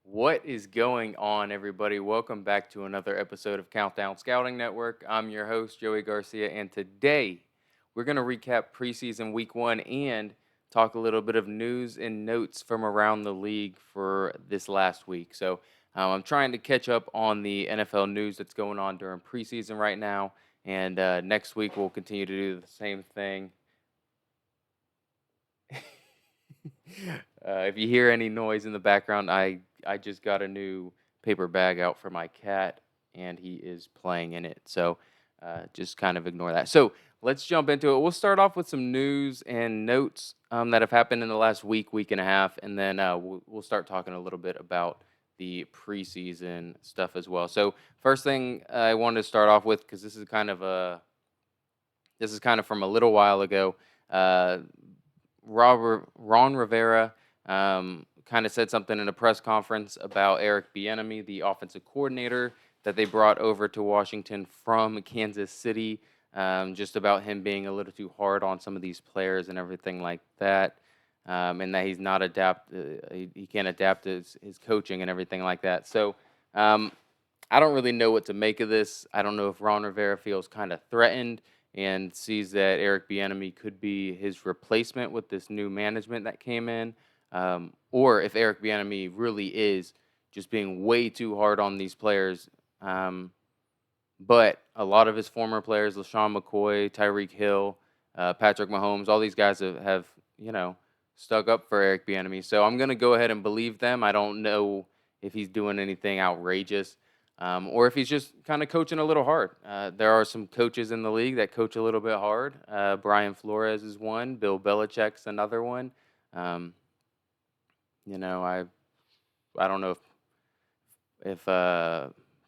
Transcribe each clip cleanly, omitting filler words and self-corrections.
What is going on, everybody? Welcome back to another episode of Countdown Scouting Network. I'm your host, Joey Garcia, and today we're going to recap preseason week one and talk a little bit of news and notes from around the league for this last week. I'm trying to catch up on the NFL news that's going on during preseason right now, and next week we'll continue to do the same thing. If you hear any noise in the background, I just got a new paper bag out for my cat, and he is playing in it. Just kind of ignore that. So let's jump into it. We'll start off with some news and notes that have happened in the last week and a half, and then we'll start talking a little bit about the preseason stuff as well. So first thing I wanted to start off with, because this is kind of from a little while ago. Ron Rivera kind of said something in a press conference about Eric Bieniemy, the offensive coordinator that they brought over to Washington from Kansas City, just about him being a little too hard on some of these players and everything like that, and that he's not he can't adapt his coaching and everything like that. I don't really know what to make of this. I don't know if Ron Rivera feels kind of threatened and sees that Eric Bieniemy could be his replacement with this new management that came in, or if Eric Bieniemy really is just being way too hard on these players. But a lot of his former players, LaShawn McCoy, Tyreek Hill, Patrick Mahomes, all these guys have stuck up for Eric Bieniemy. So I'm going to go ahead and believe them. I don't know if he's doing anything outrageous, or if he's just kind of coaching a little hard. There are some coaches in the league that coach a little bit hard. Brian Flores is one. Bill Belichick's another one. Um, I don't know if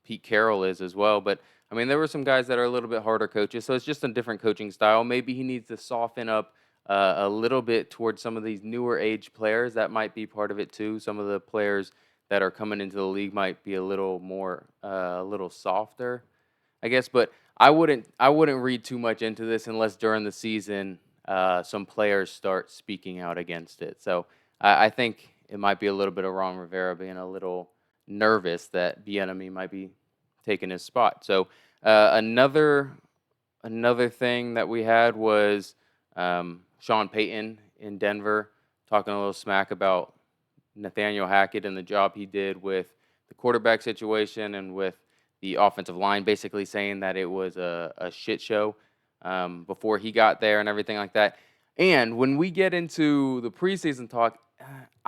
Pete Carroll is as well, but I mean there were some guys that are a little bit harder coaches. So it's just a different coaching style. Maybe he needs to soften up a little bit towards some of these newer age players. That might be part of it too. Some of the players that are coming into the league might be a little more, a little softer, I guess. But I wouldn't read too much into this unless during the season some players start speaking out against it. So I think it might be a little bit of Ron Rivera being a little nervous that Bieniemy might be taking his spot. So another thing that we had was Sean Payton in Denver talking a little smack about Nathaniel Hackett and the job he did with the quarterback situation and with the offensive line, basically saying that it was a shit show before he got there and everything like that. And when we get into the preseason talk,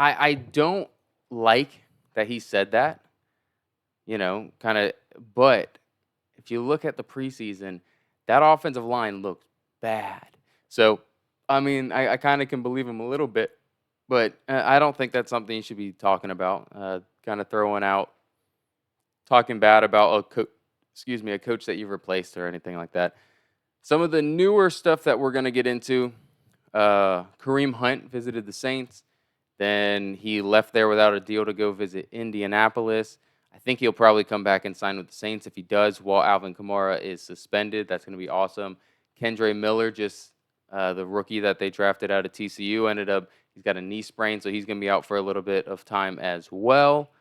I don't like that he said that, kind of. But if you look at the preseason, that offensive line looked bad. So, I mean, I kind of can believe him a little bit, but I don't think that's something you should be talking about. Kind of talking bad about a coach that you've replaced or anything like that. Some of the newer stuff that we're going to get into, Kareem Hunt visited the Saints. Then he left there without a deal to go visit Indianapolis. I think he'll probably come back and sign with the Saints. If he does, while Alvin Kamara is suspended, that's going to be awesome. Kendre Miller, just the rookie that they drafted out of TCU, he's got a knee sprain, so he's going to be out for a little bit of time as well.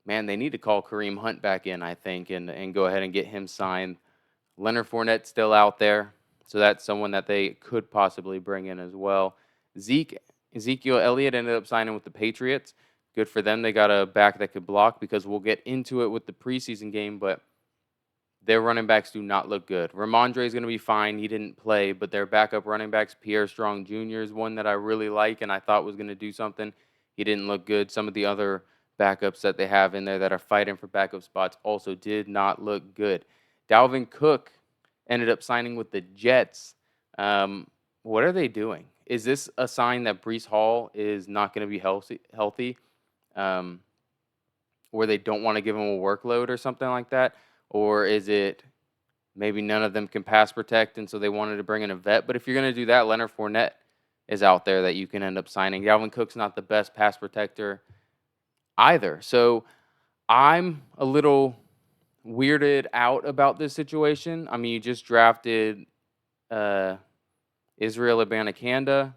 Man, they need to call Kareem Hunt back in, I think, and go ahead and get him signed. Leonard Fournette's still out there, so that's someone that they could possibly bring in as well. Ezekiel Elliott ended up signing with the Patriots. Good for them. They got a back that could block, because we'll get into it with the preseason game, but their running backs do not look good. Ramondre is going to be fine. He didn't play, but their backup running backs, Pierre Strong Jr. is one that I really like and I thought was going to do something. He didn't look good. Some of the other backups that they have in there that are fighting for backup spots also did not look good. Dalvin Cook ended up signing with the Jets. What are they doing? Is this a sign that Breece Hall is not going to be healthy? Or they don't want to give him a workload or something like that? Or is it maybe none of them can pass protect, and so they wanted to bring in a vet? But if you're going to do that, Leonard Fournette is out there that you can end up signing. Dalvin Cook's not the best pass protector either. So I'm a little weirded out about this situation. I mean, you just drafted Israel Abanikanda,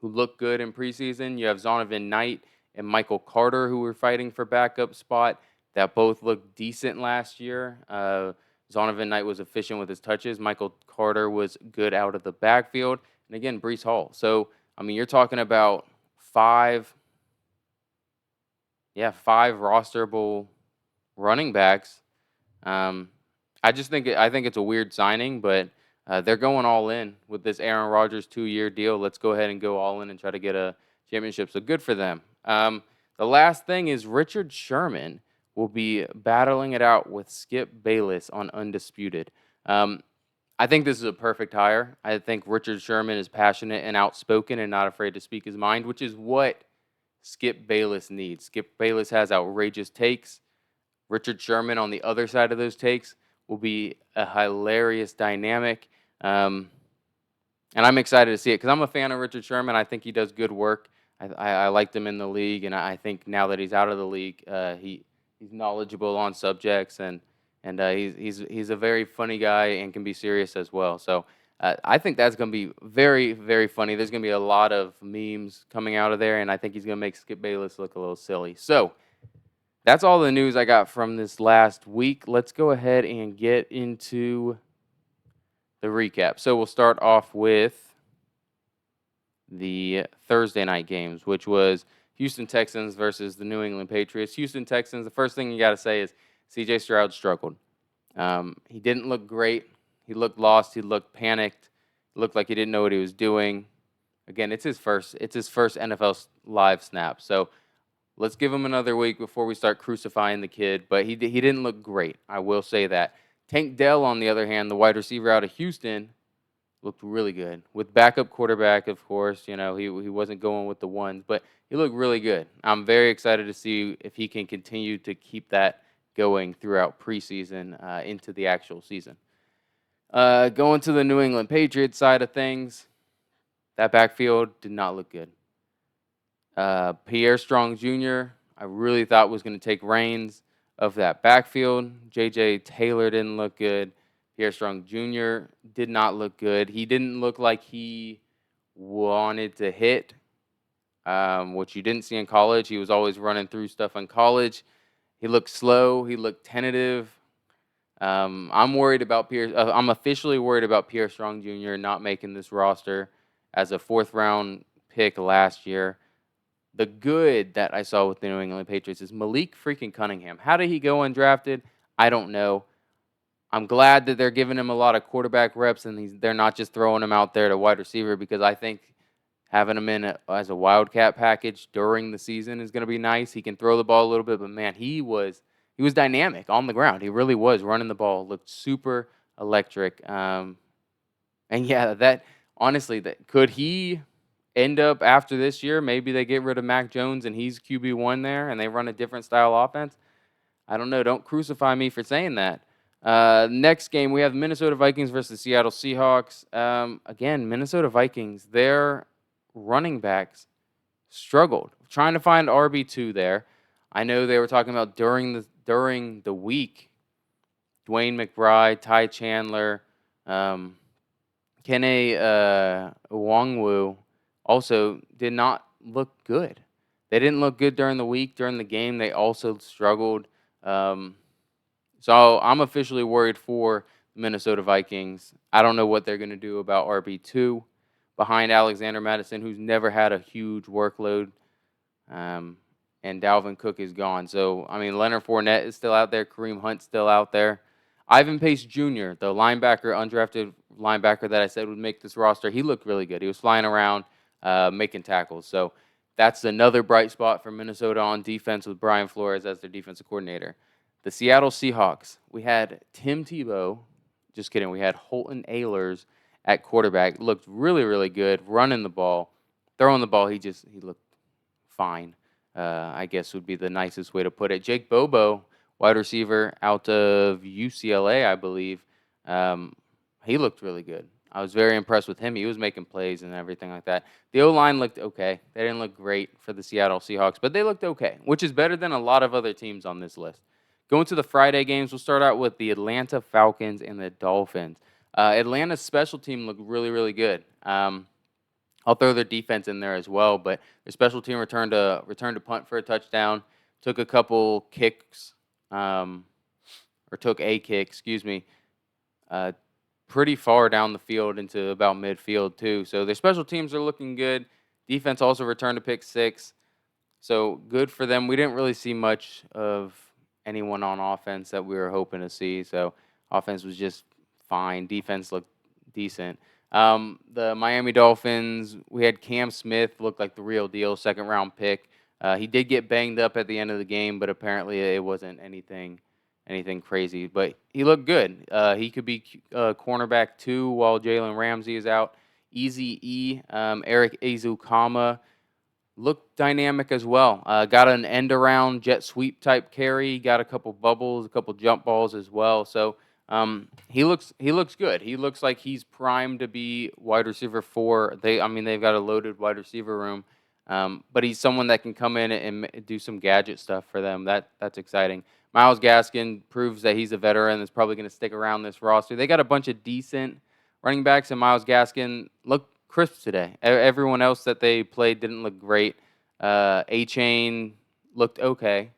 who looked good in preseason. You have Zonovan Knight and Michael Carter, who were fighting for backup spot, that both looked decent last year. Zonovan Knight was efficient with his touches. Michael Carter was good out of the backfield. And again, Breece Hall. So, I mean, you're talking about five rosterable running backs. I think it's a weird signing, but they're going all in with this Aaron Rodgers 2-year deal. Let's go ahead and go all in and try to get a championship. So good for them. The last thing is Richard Sherman will be battling it out with Skip Bayless on Undisputed. I think this is a perfect hire. I think Richard Sherman is passionate and outspoken and not afraid to speak his mind, which is what Skip Bayless needs. Skip Bayless has outrageous takes. Richard Sherman on the other side of those takes will be a hilarious dynamic. And I'm excited to see it because I'm a fan of Richard Sherman. I think he does good work. I liked him in the league, and I think now that he's out of the league, he's knowledgeable on subjects, and he's a very funny guy and can be serious as well. So I think that's going to be very, very funny. There's going to be a lot of memes coming out of there, and I think he's going to make Skip Bayless look a little silly. So that's all the news I got from this last week. Let's go ahead and get into the recap. So we'll start off with the Thursday night games, which was Houston Texans versus the New England Patriots. Houston Texans, the first thing you got to say is C.J. Stroud struggled. He didn't look great. He looked lost. He looked panicked. He looked like he didn't know what he was doing. Again, it's his first NFL live snap. So let's give him another week before we start crucifying the kid. But he didn't look great. I will say that. Tank Dell, on the other hand, the wide receiver out of Houston, looked really good. With backup quarterback, of course, he wasn't going with the ones, but he looked really good. I'm very excited to see if he can continue to keep that going throughout preseason into the actual season. Going to the New England Patriots side of things, that backfield did not look good. Pierre Strong Jr., I really thought was going to take reins of that backfield. J.J. Taylor didn't look good. Pierre Strong Jr. did not look good. He didn't look like he wanted to hit, which you didn't see in college. He was always running through stuff in college. He looked slow. He looked tentative. I'm worried about Pierre. I'm officially worried about Pierre Strong Jr. not making this roster as a 4th-round pick last year. The good that I saw with the New England Patriots is Malik freaking Cunningham. How did he go undrafted? I don't know. I'm glad that they're giving him a lot of quarterback reps and they're not just throwing him out there to wide receiver, because I think having him in as a wildcat package during the season is going to be nice. He can throw the ball a little bit, but man, he was dynamic on the ground. He really was running the ball. Looked super electric. And yeah, that honestly, could he end up after this year? Maybe they get rid of Mac Jones and he's QB1 there and they run a different style offense. I don't know. Don't crucify me for saying that. Next game, we have Minnesota Vikings versus Seattle Seahawks. Again, Minnesota Vikings, their running backs struggled. Trying to find RB2 there. I know they were talking about during the week, Dwayne McBride, Ty Chandler, Kene Nwangwu also did not look good. They didn't look good during the week. During the game, they also struggled. So I'm officially worried for the Minnesota Vikings. I don't know what they're going to do about RB2 behind Alexander Mattison, who's never had a huge workload, and Dalvin Cook is gone. So, I mean, Leonard Fournette is still out there. Kareem Hunt's still out there. Ivan Pace Jr., the linebacker, undrafted linebacker that I said would make this roster, he looked really good. He was flying around, making tackles. So that's another bright spot for Minnesota on defense with Brian Flores as their defensive coordinator. The Seattle Seahawks, we had Tim Tebow, just kidding, we had Holton Ahlers at quarterback. Looked really, really good, running the ball. Throwing the ball, he looked fine, I guess would be the nicest way to put it. Jake Bobo, wide receiver out of UCLA, I believe, he looked really good. I was very impressed with him. He was making plays and everything like that. The O-line looked okay. They didn't look great for the Seattle Seahawks, but they looked okay, which is better than a lot of other teams on this list. Going to the Friday games, we'll start out with the Atlanta Falcons and the Dolphins. Atlanta's special team looked really, really good. I'll throw their defense in there as well, but their special team returned to punt for a touchdown, took a couple kicks, or took a kick, excuse me, uh, pretty far down the field into about midfield too. So their special teams are looking good. Defense also returned to pick six, so good for them. We didn't really see much of anyone on offense that we were hoping to see. So offense was just fine. Defense looked decent. The Miami Dolphins, we had Cam Smith, looked like the real deal, second round pick. He did get banged up at the end of the game, but apparently it wasn't anything crazy. But he looked good. He could be cornerback 2 while Jalen Ramsey is out. Easy E, Eric Ezukama looked dynamic as well. Got an end around jet sweep type carry. Got a couple bubbles, a couple jump balls as well. So he looks good. He looks like he's primed to be wide receiver 4. They've got a loaded wide receiver room, but he's someone that can come in and do some gadget stuff for them. That's exciting. Myles Gaskin proves that he's a veteran that's probably going to stick around this roster. They got a bunch of decent running backs, and Myles Gaskin looked crisp today. Everyone else that they played didn't look great. A-Chain looked okay,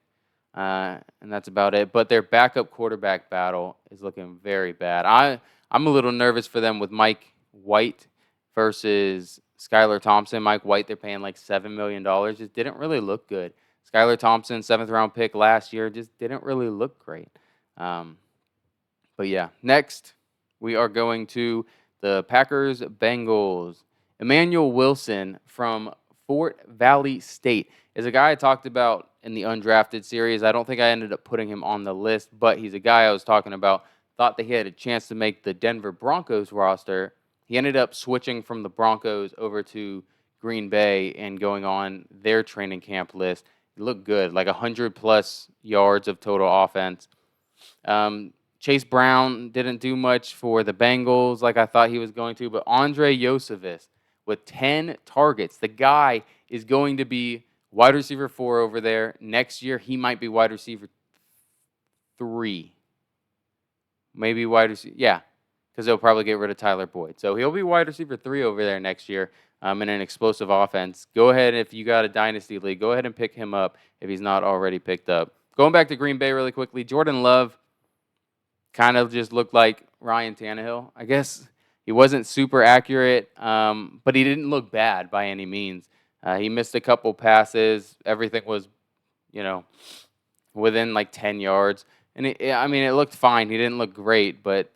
and that's about it. But their backup quarterback battle is looking very bad. I'm a little nervous for them with Mike White versus Skylar Thompson. Mike White, they're paying like $7 million. Just didn't really look good. Skylar Thompson, 7th-round pick last year, just didn't really look great. But yeah, next we are going to the Packers-Bengals. Emmanuel Wilson from Fort Valley State is a guy I talked about in the undrafted series. I don't think I ended up putting him on the list, but he's a guy I was talking about. Thought that he had a chance to make the Denver Broncos roster. He ended up switching from the Broncos over to Green Bay and going on their training camp list. He looked good, like 100-plus yards of total offense. Chase Brown didn't do much for the Bengals like I thought he was going to, but Andre Yosevich with 10 targets. The guy is going to be wide receiver 4 over there. Next year, he might be wide receiver 3. Maybe wide receiver, yeah, because they'll probably get rid of Tyler Boyd. So he'll be wide receiver 3 over there next year in an explosive offense. Go ahead, if you got a dynasty league, go ahead and pick him up if he's not already picked up. Going back to Green Bay really quickly, Jordan Love kind of just looked like Ryan Tannehill. I guess he wasn't super accurate, but he didn't look bad by any means. He missed a couple passes. Everything was, within like 10 yards. And it looked fine. He didn't look great, but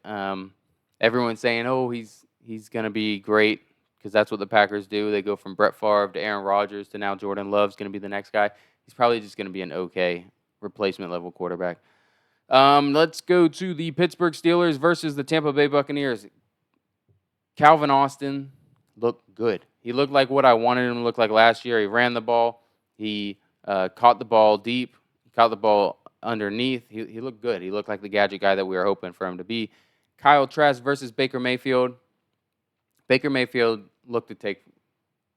everyone's saying, oh, he's going to be great because that's what the Packers do. They go from Brett Favre to Aaron Rodgers to now Jordan Love's going to be the next guy. He's probably just going to be an okay replacement level quarterback. Let's go to the Pittsburgh Steelers versus the Tampa Bay Buccaneers. Calvin Austin looked good. He looked like what I wanted him to look like last year. He ran the ball. He caught the ball deep. He caught the ball underneath. He looked good. He looked like the gadget guy that we were hoping for him to be. Kyle Trask versus Baker Mayfield. Baker Mayfield looked to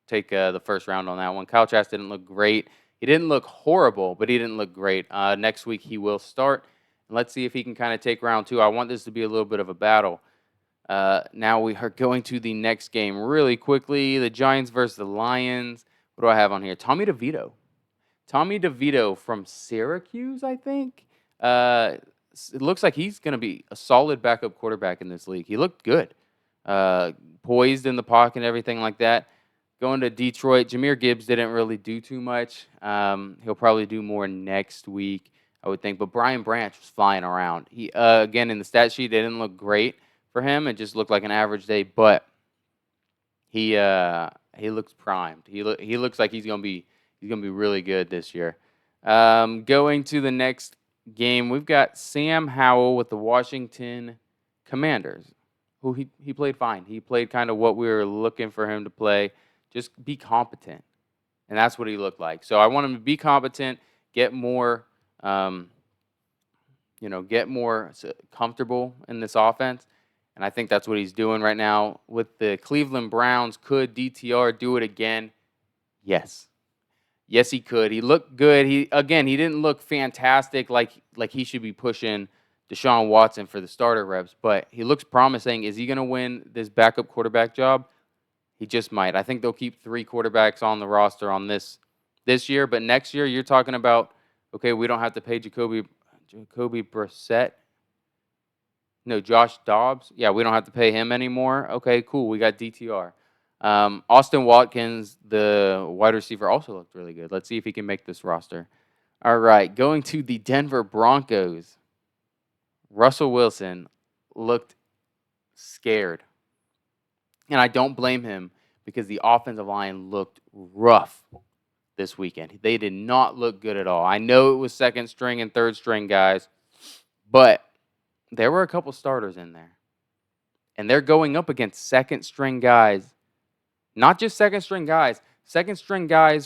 take the first round on that one. Kyle Trask didn't look great. He didn't look horrible, but he didn't look great. Next week he will start. Let's see if he can kind of take round 2. I want this to be a little bit of a battle. Now we are going to the next game really quickly. The Giants versus the Lions. What do I have on here? Tommy DeVito. Tommy DeVito from Syracuse, I think. It looks like he's going to be a solid backup quarterback in this league. He looked good. Poised in the pocket and everything like that. Going to Detroit, Jahmyr Gibbs didn't really do too much. He'll probably do more next week, I would think. But Brian Branch was flying around. He again, in the stat sheet, it didn't look great for him. It just looked like an average day, but he looks primed. He looks like he's gonna be really good this year. Going to the next game, we've got Sam Howell with the Washington Commanders, who he played fine. He played kind of what we were looking for him to play. Just be competent, and that's what he looked like. So I want him to be competent, get more comfortable in this offense. And I think that's what he's doing right now. With the Cleveland Browns, could DTR do it again? Yes. Yes, he could. He looked good. He didn't look fantastic like he should be pushing Deshaun Watson for the starter reps, but he looks promising. Is he going to win this backup quarterback job? He just might. I think they'll keep 3 quarterbacks on the roster on this year, but next year you're talking about, okay, we don't have to pay Jacoby Brissett. No, Josh Dobbs. Yeah, we don't have to pay him anymore. Okay, cool. We got DTR. Austin Watkins, the wide receiver, also looked really good. Let's see if he can make this roster. All right, going to the Denver Broncos. Russell Wilson looked scared. And I don't blame him because the offensive line looked rough this weekend. They did not look good at all. I know it was second string and third string guys, but there were a couple starters in there. And they're going up against second string guys. Not just second string guys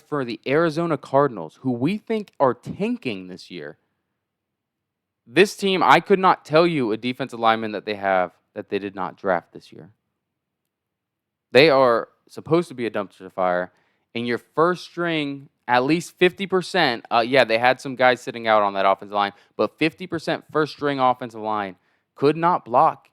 for the Arizona Cardinals, who we think are tanking this year. This team, I could not tell you a defensive lineman that they have that they did not draft this year. They are supposed to be a dumpster fire. And your first string, at least 50%, yeah, they had some guys sitting out on that offensive line, but 50% first string offensive line could not block.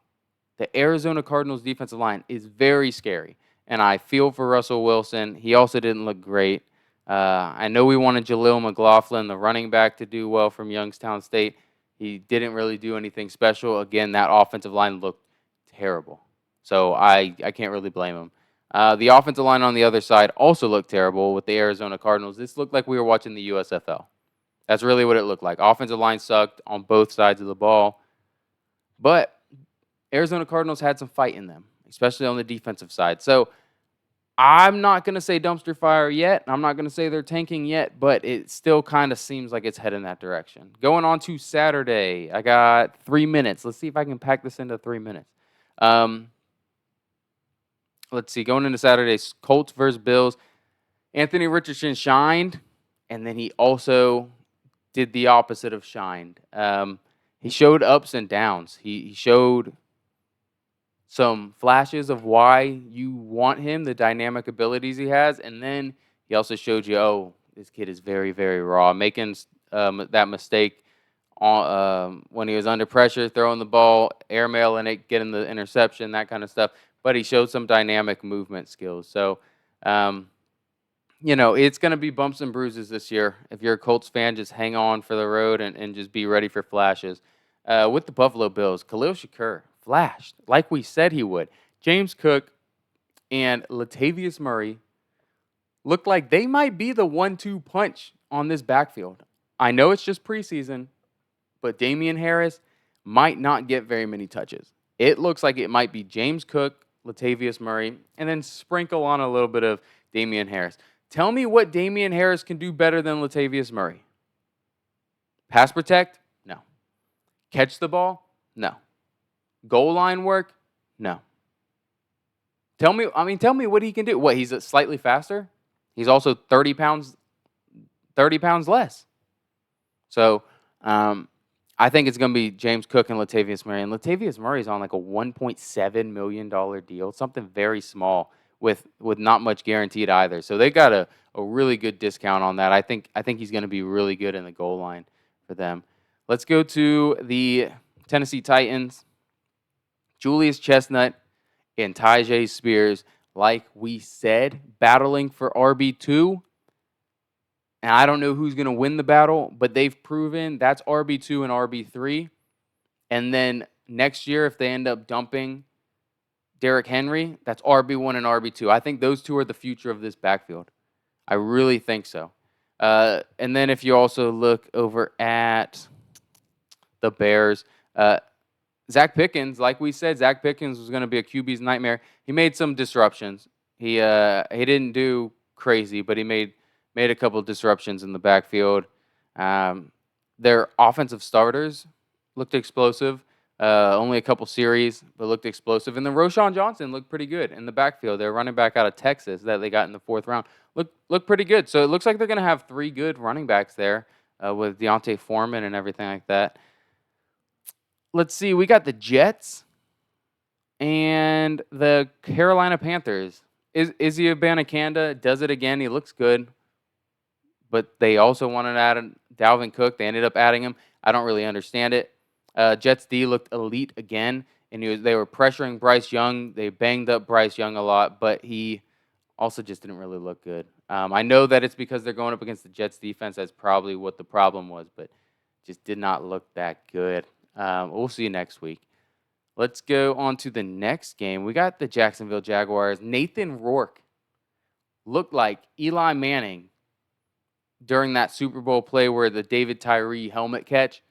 The Arizona Cardinals defensive line is very scary. And I feel for Russell Wilson. He also didn't look great. I know we wanted Jaleel McLaughlin, the running back, to do well from Youngstown State. He didn't really do anything special. Again, that offensive line looked terrible. So I can't really blame him. The offensive line on the other side also looked terrible with the Arizona Cardinals. This looked like we were watching the USFL. That's really what it looked like. Offensive line sucked on both sides of the ball. But Arizona Cardinals had some fight in them, especially on the defensive side. So I'm not going to say dumpster fire yet. I'm not going to say they're tanking yet, but it still kind of seems like it's heading that direction. Going on to Saturday, I got 3 minutes. Let's see if I can pack this into 3 minutes. Let's see. Going into Saturday, Colts versus Bills. Anthony Richardson shined, and then he also did the opposite of shined. He showed ups and downs. He showed some flashes of why you want him, the dynamic abilities he has, and then he also showed you, oh, this kid is very, very raw, making that mistake when he was under pressure, throwing the ball, airmailing it, getting the interception, that kind of stuff. But he showed some dynamic movement skills. So, it's going to be bumps and bruises this year. If you're a Colts fan, just hang on for the road and just be ready for flashes. With the Buffalo Bills, Khalil Shakur flashed like we said he would. James Cook and Latavius Murray look like they might be the 1-2 punch on this backfield. I know it's just preseason, but Damian Harris might not get very many touches. It looks like it might be James Cook, Latavius Murray, and then sprinkle on a little bit of Damian Harris. Tell me what Damian Harris can do better than Latavius Murray. Pass protect? No. Catch the ball? No. Goal line work? No. Tell me what he can do. What, he's slightly faster? He's also 30 pounds less. So, I think it's going to be James Cook and Latavius Murray. And Latavius Murray's on like a $1.7 million deal, something very small with not much guaranteed either. So they got a really good discount on that. I think he's going to be really good in the goal line for them. Let's go to the Tennessee Titans. Julius Chestnut and Tyjae Spears, like we said, battling for RB2. And I don't know who's going to win the battle, but they've proven that's RB2 and RB3. And then next year, if they end up dumping Derrick Henry, that's RB1 and RB2. I think those two are the future of this backfield. I really think so. And then if you also look over at the Bears, Zach Pickens, like we said, Zach Pickens was going to be a QB's nightmare. He made some disruptions. He didn't do crazy, but he made a couple of disruptions in the backfield. Their offensive starters looked explosive. Only a couple series, but looked explosive. And then Roshan Johnson looked pretty good in the backfield. They're running back out of Texas that they got in the 4th round. Looked pretty good. So it looks like they're going to have 3 good running backs there with Deontay Foreman and everything like that. Let's see. We got the Jets and the Carolina Panthers. Izzy Abanikanda does it again. He looks good. But they also wanted to add Dalvin Cook. They ended up adding him. I don't really understand it. Jets D looked elite again. and they were pressuring Bryce Young. They banged up Bryce Young a lot, but he also just didn't really look good. I know that it's because they're going up against the Jets defense. That's probably what the problem was, but just did not look that good. We'll see you next week. Let's go on to the next game. We got the Jacksonville Jaguars. Nathan Rourke looked like Eli Manning during that Super Bowl play where the David Tyree helmet catch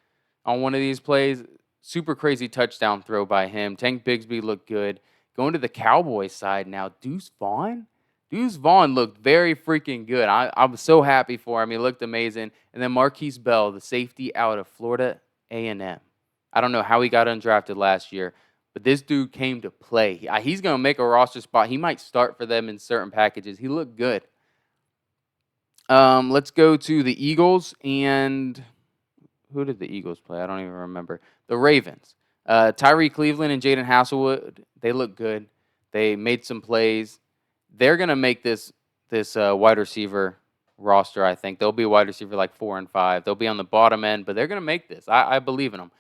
on one of these plays. Super crazy touchdown throw by him. Tank Bigsby looked good. Going to the Cowboys side now, Deuce Vaughn. Deuce Vaughn looked very freaking good. I was so happy for him. He looked amazing. And then Marquise Bell, the safety out of Florida A&M. I don't know how he got undrafted last year, but this dude came to play. He's going to make a roster spot. He might start for them in certain packages. He looked good. Let's go to the Eagles. And who did the Eagles play? I don't even remember. The Ravens. Tyree Cleveland and Jaden Hasselwood, they look good. They made some plays. They're going to make this wide receiver roster, I think. They'll be a wide receiver like 4 and 5. They'll be on the bottom end, but they're going to make this. I believe in them.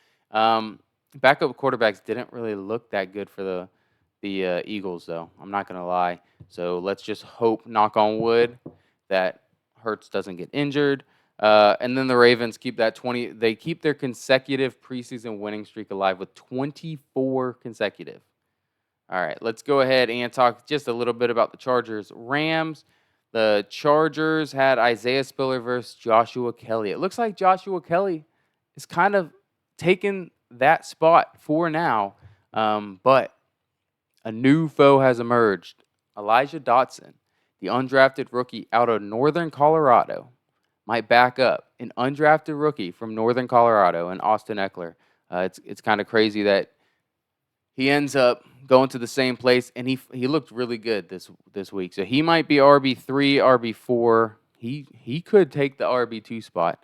Backup quarterbacks didn't really look that good for the Eagles, though. I'm not going to lie. So let's just hope, knock on wood, that Hurts doesn't get injured. And then the Ravens keep that 20. They keep their consecutive preseason winning streak alive with 24 consecutive. All right, let's go ahead and talk just a little bit about the Chargers. Rams. The Chargers had Isaiah Spiller versus Joshua Kelly. It looks like Joshua Kelly is kind of taking that spot for now, but a new foe has emerged. Elijah Dotson, the undrafted rookie out of Northern Colorado, might back up an undrafted rookie from Northern Colorado and Austin Eckler. It's kind of crazy that he ends up going to the same place, and he looked really good this week. So he might be RB3, RB4. He could take the RB2 spot.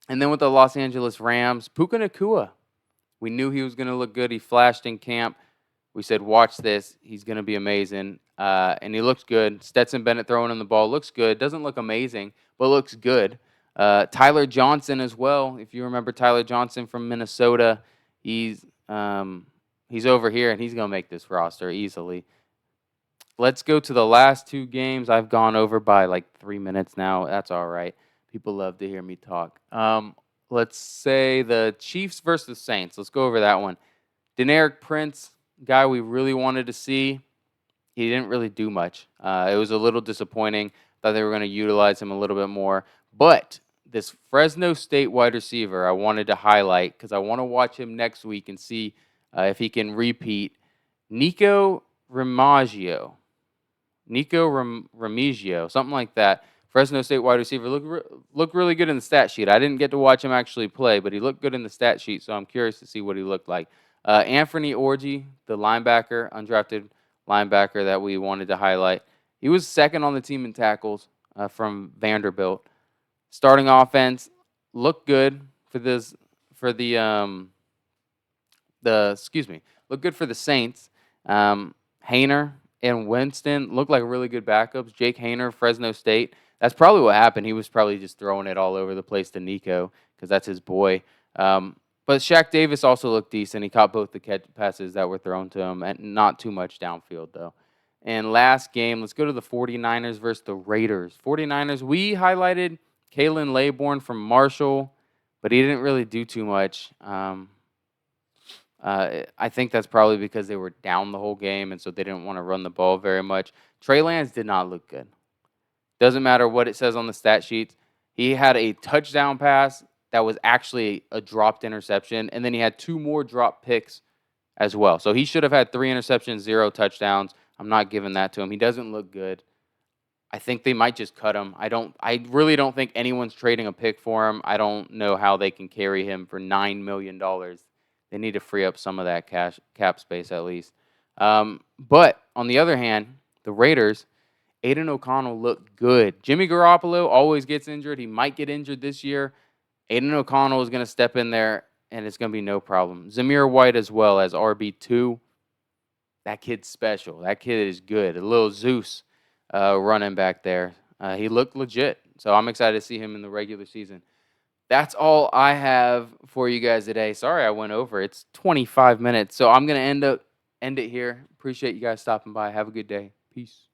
And then with the Los Angeles Rams, Puka Nacua. We knew he was going to look good. He flashed in camp. We said, watch this. He's going to be amazing. And he looks good. Stetson Bennett throwing in the ball looks good. Doesn't look amazing, but looks good. Tyler Johnson as well. If you remember Tyler Johnson from Minnesota, he's over here, and he's going to make this roster easily. Let's go to the last two games. I've gone over by like 3 minutes now. That's all right. People love to hear me talk. Let's say the Chiefs versus the Saints. Let's go over that one. Deneric Prince, guy we really wanted to see. He didn't really do much. It was a little disappointing. Thought they were going to utilize him a little bit more. But this Fresno State wide receiver I wanted to highlight because I want to watch him next week and see if he can repeat. Nico Remigio, something like that. Fresno State wide receiver looked really good in the stat sheet. I didn't get to watch him actually play, but he looked good in the stat sheet, so I'm curious to see what he looked like. Anthony Orji, the linebacker, undrafted linebacker that we wanted to highlight. He was second on the team in tackles from Vanderbilt. Starting offense looked good looked good for the Saints. Hayner and Winston looked like really good backups. Jake Hayner, Fresno State. That's probably what happened. He was probably just throwing it all over the place to Nico because that's his boy. But Shaq Davis also looked decent. He caught both the catch passes that were thrown to him, and not too much downfield, though. And last game, let's go to the 49ers versus the Raiders. 49ers, we highlighted Kalen Laybourne from Marshall, but he didn't really do too much. I think that's probably because they were down the whole game, and so they didn't want to run the ball very much. Trey Lance did not look good. Doesn't matter what it says on the stat sheets. He had a touchdown pass that was actually a dropped interception, and then he had 2 more drop picks as well. So he should have had 3 interceptions, 0 touchdowns. I'm not giving that to him. He doesn't look good. I think they might just cut him. I really don't think anyone's trading a pick for him. I don't know how they can carry him for $9 million. They need to free up some of that cap space at least. But on the other hand, the Raiders, Aiden O'Connell looked good. Jimmy Garoppolo always gets injured. He might get injured this year. Aiden O'Connell is going to step in there, and it's going to be no problem. Zamir White as well as RB2. That kid's special. That kid is good. A little Zeus running back there. He looked legit, so I'm excited to see him in the regular season. that's all I have for you guys today. Sorry I went over. It's 25 minutes. So I'm going to end it here. Appreciate you guys stopping by. Have a good day. Peace.